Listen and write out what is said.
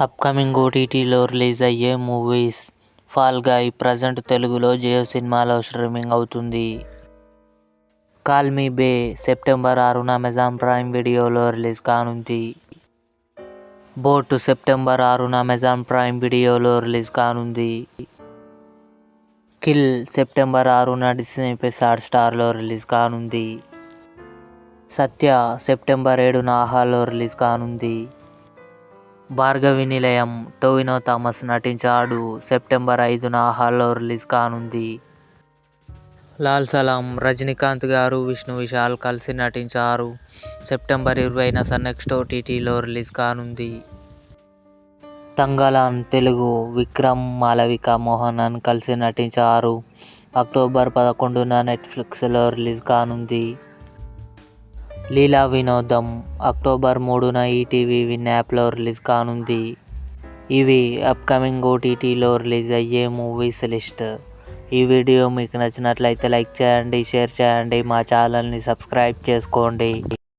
Upcoming ఓటీటీలో release అయ్యే movies. Fall guy present తెలుగులో జియో సినిమాలో స్ట్రీమింగ్ అవుతుంది. కాల్ మీ బే సెప్టెంబర్ 6న అమెజాన్ ప్రైమ్ వీడియోలో రిలీజ్ కానుంది. బోట్ సెప్టెంబర్ 6న అమెజాన్ ప్రైమ్ వీడియోలో రిలీజ్ కానుంది. కిల్ సెప్టెంబర్ 6న డిస్నీ ప్లస్ హాట్‌స్టార్లో రిలీజ్ కానుంది. సత్య సెప్టెంబర్ 7న ఆహాలో రిలీజ్ కానుంది. భార్గవి నిలయం టొవినో థామస్ నటించాడు. సెప్టెంబర్ 5న ఆహాలో రిలీజ్ కానుంది. లాల్ సలాం రజనీకాంత్ గారు, విష్ణు విశాల్ కలిసి నటించారు. సెప్టెంబర్ 20న సన్నెక్స్ట్ ఓటీటీలో రిలీజ్ కానుంది. తంగలాన్ తెలుగు విక్రమ్, మాళవిక మోహనన్ కలిసి నటించారు. అక్టోబర్ 11న నెట్ఫ్లిక్స్లో రిలీజ్ కానుంది. లీలా వినోదం అక్టోబర్ 3న ఈటీవీ విన్ యాప్లో రిలీజ్ కానుంది. ఇవి అప్కమింగ్ ఓటీటీలో రిలీజ్ అయ్యే మూవీస్ లిస్ట్. ఈ వీడియో మీకు నచ్చినట్లయితే లైక్ చేయండి, షేర్ చేయండి, మా ఛానల్ని సబ్స్క్రైబ్ చేసుకోండి.